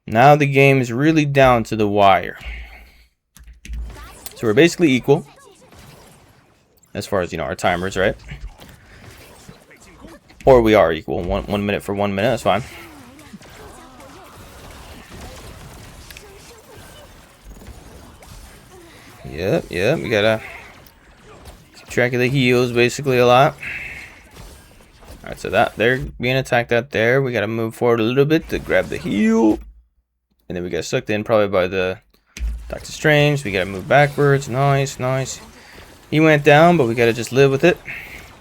Now the game is really down to the wire. So we're basically equal. As far as, our timers, right? Or we are equal. One minute for 1 minute, that's fine. Yep, we gotta keep track of the heals basically a lot. Alright, so that they're being attacked out there. We gotta move forward a little bit to grab the heal. And then we got sucked in probably by the Doctor Strange. We gotta move backwards. Nice. He went down, but we gotta just live with it.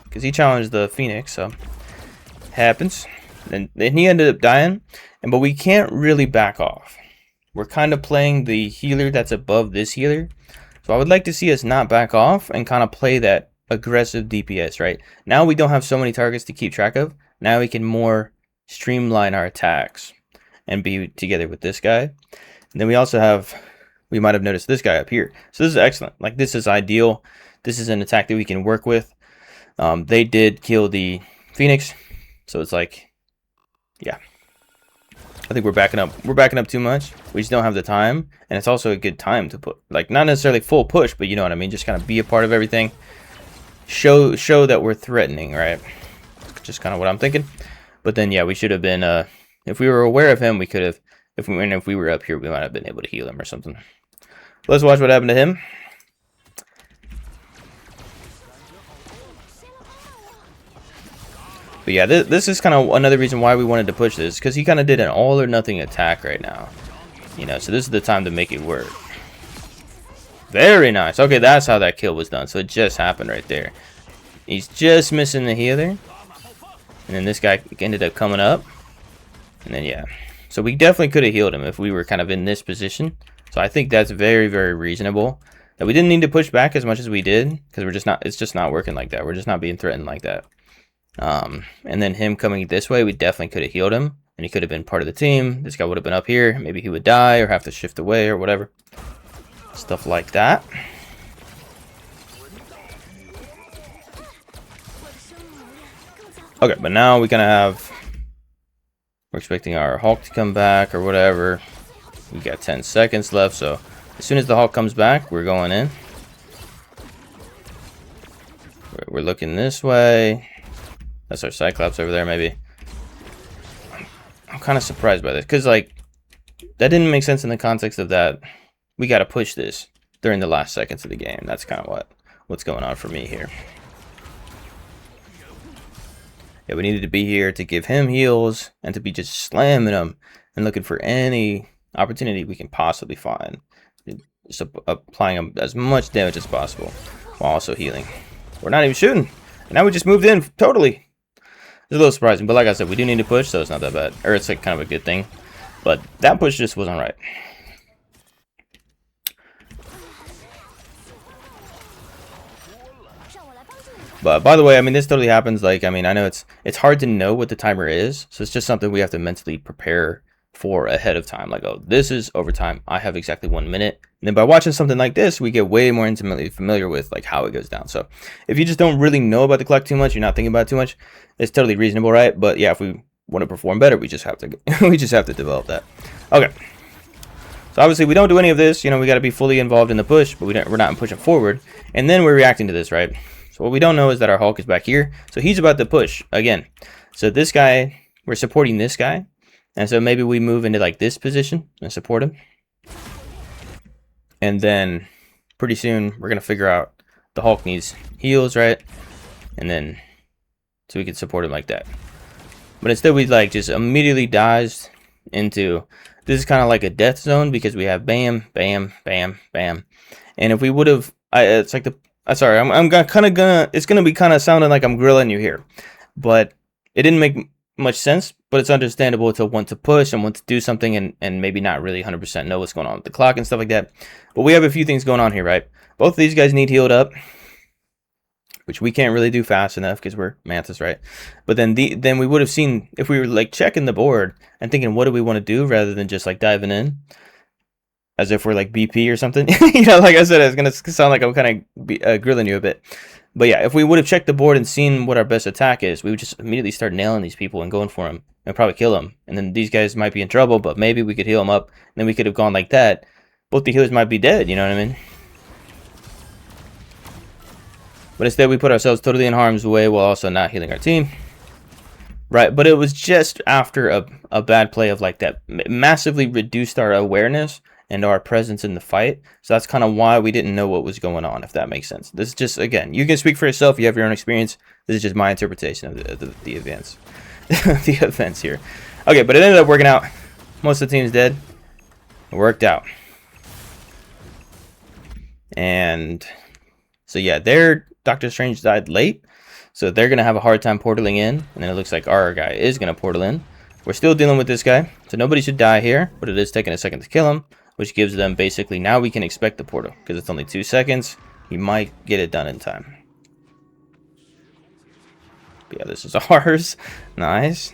Because he challenged the Phoenix, so happens. And then he ended up dying. But we can't really back off. We're kind of playing the healer that's above this healer. So I would like to see us not back off and kind of play that aggressive DPS, right? Now we don't have so many targets to keep track of. Now we can more streamline our attacks and be together with this guy. And then we also have, we might have noticed this guy up here. So this is excellent. Like, this is ideal. This is an attack that we can work with. They did kill the Phoenix. So it's like, yeah. I think we're backing up. We're backing up too much. We just don't have the time. And it's also a good time to put, like, not necessarily full push, but you know what I mean? Just kind of be a part of everything. Show that we're threatening, right? Just kind of what I'm thinking. But then, yeah, we should have been, if we were aware of him, we could have, if we were up here, we might have been able to heal him or something. Let's watch what happened to him. But yeah, this is kind of another reason why we wanted to push this, because he kind of did an all or nothing attack right now. So this is the time to make it work. Very nice. Okay, that's how that kill was done. So it just happened right there. He's just missing the healer. And then this guy ended up coming up. And then, yeah. So we definitely could have healed him if we were kind of in this position. So I think that's very, very reasonable. That we didn't need to push back as much as we did. Because we're just not, it's just not working like that. We're just not being threatened like that. And then him coming this way, we definitely could have healed him. And he could have been part of the team. This guy would have been up here. Maybe he would die or have to shift away or whatever. Stuff like that. Okay, but now we kind of have, we're expecting our Hulk to come back or whatever. We got 10 seconds left, so as soon as the Hulk comes back, we're going in. We're looking this way. That's our Cyclops over there, maybe. I'm kind of surprised by this, because, like, that didn't make sense in the context of that. We got to push this during the last seconds of the game. That's kind of what's going on for me here. Yeah, we needed to be here to give him heals and to be just slamming him and looking for any opportunity we can possibly find. Just applying as much damage as possible while also healing. We're not even shooting. And now we just moved in totally. It's a little surprising, but like I said, we do need to push, so it's not that bad. Or it's like kind of a good thing. But that push just wasn't right. But by the way, I mean, this totally happens. Like, I mean, I know it's hard to know what the timer is, so it's just something we have to mentally prepare for ahead of time. Like, oh, this is overtime. I have exactly 1 minute. And then by watching something like this, we get way more intimately familiar with like how it goes down. So if you just don't really know about the clock too much, you're not thinking about it too much, it's totally reasonable, right? But yeah, if we want to perform better, we just have to we just have to develop that. Okay. So obviously we don't do any of this. We got to be fully involved in the push, but we're not pushing forward. And then we're reacting to this, right? So what we don't know is that our Hulk is back here. So he's about to push again. So this guy, we're supporting this guy. And so maybe we move into like this position and support him. And then pretty soon we're going to figure out the Hulk needs heals, right? And then so we can support him like that. But instead we like just immediately dives into, this is kind of like a death zone because we have bam, bam, bam, bam. And if we would have, it's like the, sorry, I'm kind of gonna, it's gonna be kind of sounding like I'm grilling you here, but it didn't make much sense. But it's understandable to want to push and want to do something and maybe not really 100% know what's going on with the clock and stuff like that. But we have a few things going on here, right? Both of these guys need healed up, which we can't really do fast enough because we're Mantis, right? But then we would have seen, if we were like checking the board and thinking, what do we want to do rather than just like diving in as if we're like BP or something. Like I said, it's gonna sound like I'm kind of grilling you a bit, But yeah, if we would have checked the board and seen what our best attack is, we would just immediately start nailing these people and going for them and probably kill them. And then these guys might be in trouble, but maybe we could heal them up. And then we could have gone like that. Both the healers might be dead, you know what I mean? But instead, we put ourselves totally in harm's way while also not healing our team. Right, but it was just after a bad play of like that. Massively reduced our awareness and our presence in the fight. So that's kind of why we didn't know what was going on, if that makes sense. This is just, again, you can speak for yourself. You have your own experience. This is just my interpretation of the events. The events here. Okay, but it ended up working out. Most of the team's dead. It worked out. And so, yeah, their Doctor Strange died late. So they're going to have a hard time portaling in. And then it looks like our guy is going to portal in. We're still dealing with this guy. So nobody should die here. But it is taking a second to kill him. Which gives them basically, now we can expect the portal. Because it's only 2 seconds. He might get it done in time. But yeah, this is ours. Nice.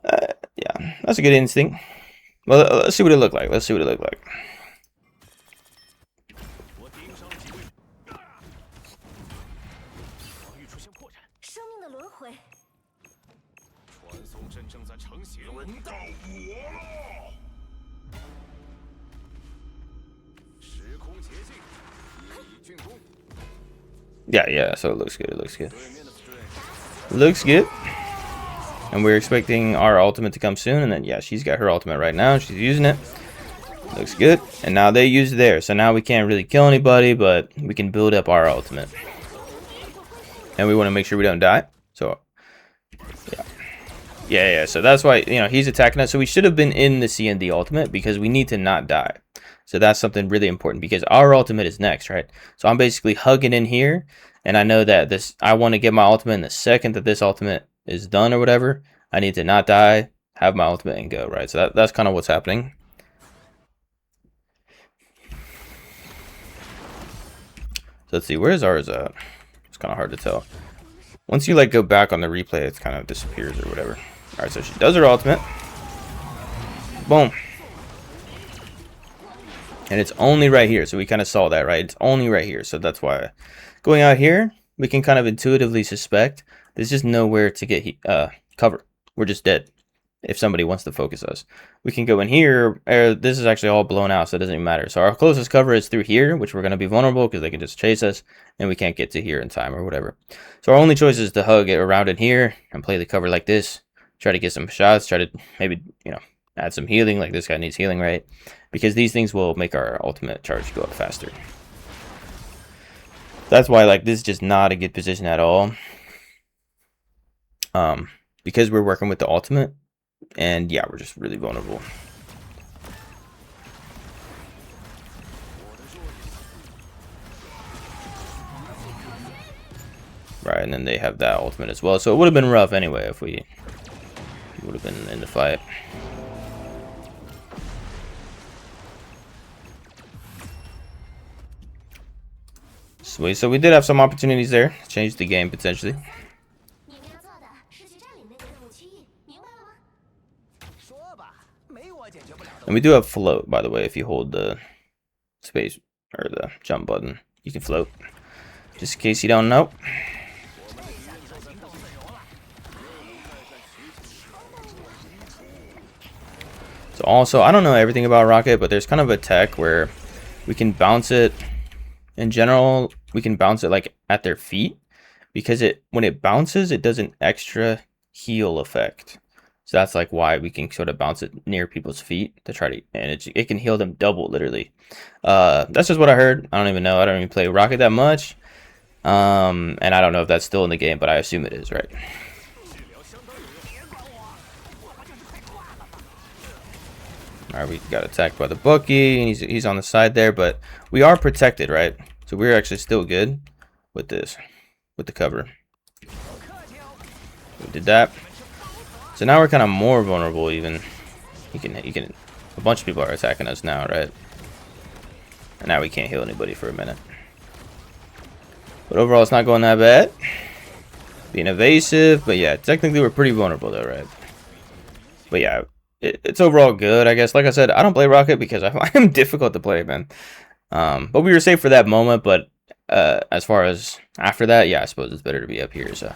Yeah, that's a good instinct. Well, let's see what it looked like. Let's see what it looked like. Yeah, so it looks good, it looks good. Looks good. And we're expecting our ultimate to come soon, and then, yeah, she's got her ultimate right now, she's using it. Looks good. And now they use theirs, so now we can't really kill anybody, but we can build up our ultimate. And we want to make sure we don't die, so, yeah, so that's why, you know, he's attacking us, so we should have been in the CND ultimate, because we need to not die. So that's something really important because our ultimate is next, right? So I'm basically hugging in here, and I know that I want to get my ultimate in the second that this ultimate is done or whatever. I need to not die, have my ultimate, and go, right? So that's kind of what's happening. So let's see, where's ours at? It's kind of hard to tell. Once you like go back on the replay, it kind of disappears or whatever. All right, so she does her ultimate. Boom. And it's only right here, so we kind of saw that, right? It's only right here, so that's why going out here, we can kind of intuitively suspect there's just nowhere to get cover. We're just dead if somebody wants to focus us. We can go in here, this is actually all blown out, so it doesn't even matter. So our closest cover is through here, which we're going to be vulnerable because they can just chase us, and we can't get to here in time or whatever. So our only choice is to hug it around in here and play the cover like this, try to get some shots, try to maybe, you know, add some healing, like this guy needs healing, right? Because these things will make our ultimate charge go up faster. That's why, like, this is just not a good position at all. Because we're working with the ultimate, and yeah, we're just really vulnerable. Right, and then they have that ultimate as well. So it would have been rough anyway if we would have been in the fight. Sweet, so we did have some opportunities there to change the game potentially. And we do have float, by the way. If you hold the space or the jump button, you can float. Just in case you don't know. So also, I don't know everything about Rocket, but there's kind of a tech where we can bounce it. In general, we can bounce it like at their feet, because when it bounces, it does an extra heal effect. So that's like why we can sort of bounce it near people's feet to try to, and it can heal them double, literally. That's just what I heard. I don't even know. I don't even play Rocket that much. And I don't know if that's still in the game, but I assume it is, right? Alright, we got attacked by the Bucky, and he's on the side there, but we are protected, right? So we're actually still good with this, with the cover. We did that. So now we're kind of more vulnerable even. He can, a bunch of people are attacking us now, right? And now we can't heal anybody for a minute. But overall, it's not going that bad. Being evasive, but yeah, technically we're pretty vulnerable though, right? But yeah, it's overall good, I guess. Like I said, I don't play Rocket because I find him difficult to play, man. But we were safe for that moment, but as far as after that, yeah, I suppose it's better to be up here, so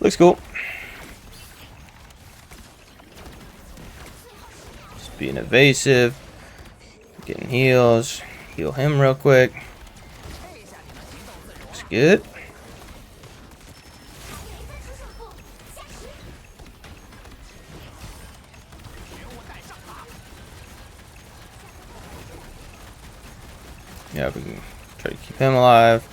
looks cool. Just being evasive, getting heals, heal him real quick. Looks good. Yeah, we can try to keep him alive.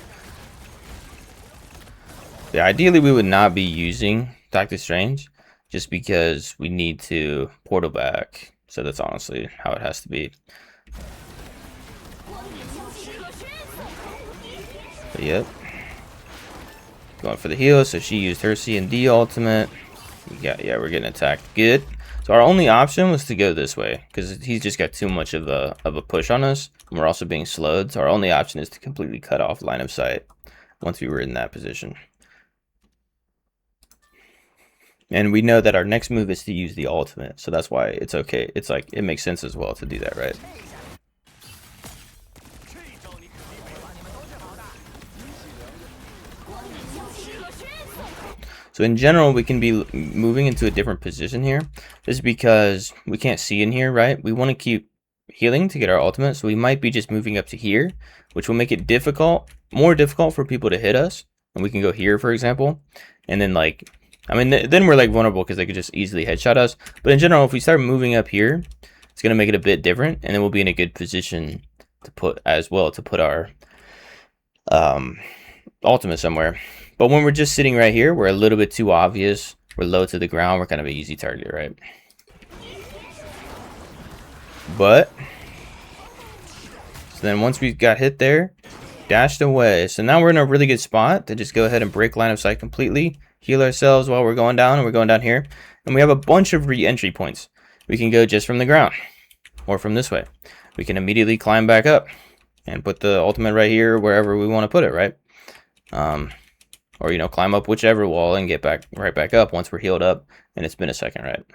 Yeah, ideally we would not be using Doctor Strange just because we need to portal back. So that's honestly how it has to be. But yep. Going for the heal, so she used her C&D ultimate. Yeah, we're getting attacked. Good. So our only option was to go this way because he's just got too much of a push on us. And we're also being slowed. So our only option is to completely cut off line of sight once we were in that position. And we know that our next move is to use the ultimate. So that's why it's okay. It's like, it makes sense as well to do that, right? So in general, we can be moving into a different position here. This is because we can't see in here, right? We want to keep healing to get our ultimate. So we might be just moving up to here, which will make it more difficult for people to hit us. And we can go here, for example. And then like, I mean, then we're like vulnerable because they could just easily headshot us. But in general, if we start moving up here, it's going to make it a bit different. And then we'll be in a good position to put our ultimate somewhere. But when we're just sitting right here, we're a little bit too obvious. We're low to the ground. We're kind of an easy target, right? But so then once we got hit there, dashed away. So now we're in a really good spot to just go ahead and break line of sight completely, heal ourselves while we're going down, and we're going down here. And we have a bunch of re-entry points. We can go just from the ground or from this way. We can immediately climb back up and put the ultimate right here, wherever we want to put it, right? Or, you know, climb up whichever wall and get right back up once we're healed up and it's been a second, right?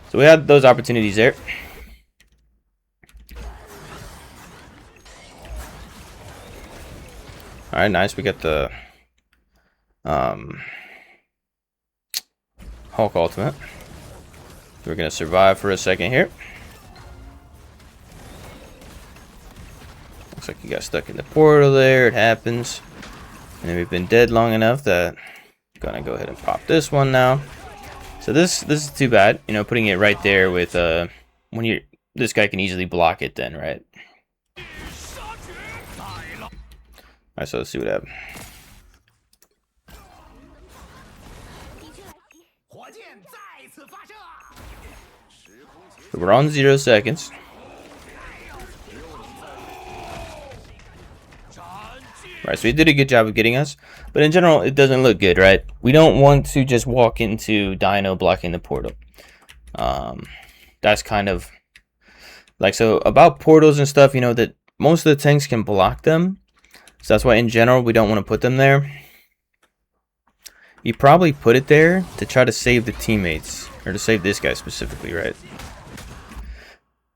So we had those opportunities there. All right, nice. We got the Hulk ultimate. We're gonna survive for a second here. Looks like you got stuck in the portal there. It happens. And we've been dead long enough that I'm gonna go ahead and pop this one now. So this is too bad, you know, putting it right there with this guy can easily block it then, right? Alright, so let's see what happens. So we're on 0 seconds. Right, so he did a good job of getting us, but in general, it doesn't look good, right? We don't want to just walk into Dino blocking the portal. That's kind of like, so about portals and stuff, you know, that most of the tanks can block them. So that's why in general, we don't want to put them there. You probably put it there to try to save the teammates, or to save this guy specifically, right?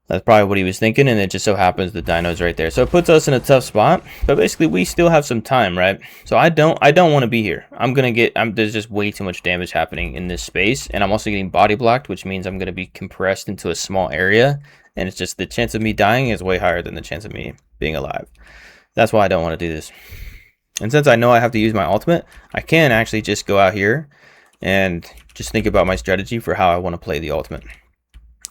That's probably what he was thinking, and it just so happens the Dino's right there. So it puts us in a tough spot, but basically we still have some time, right? So I don't want to be here. There's just way too much damage happening in this space, and I'm also getting body blocked, which means I'm gonna be compressed into a small area, and it's just the chance of me dying is way higher than the chance of me being alive. That's why I don't want to do this. And since I know I have to use my ultimate, I can actually just go out here and just think about my strategy for how I want to play the ultimate.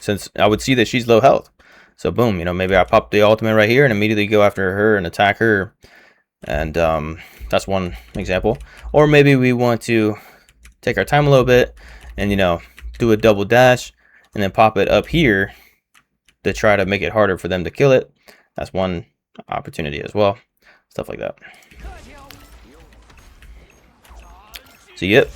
Since I would see that she's low health. So boom, you know, maybe I pop the ultimate right here and immediately go after her and attack her. And that's one example. Or maybe we want to take our time a little bit and, you know, do a double dash and then pop it up here to try to make it harder for them to kill it. That's one opportunity as well. Stuff like that. So yep.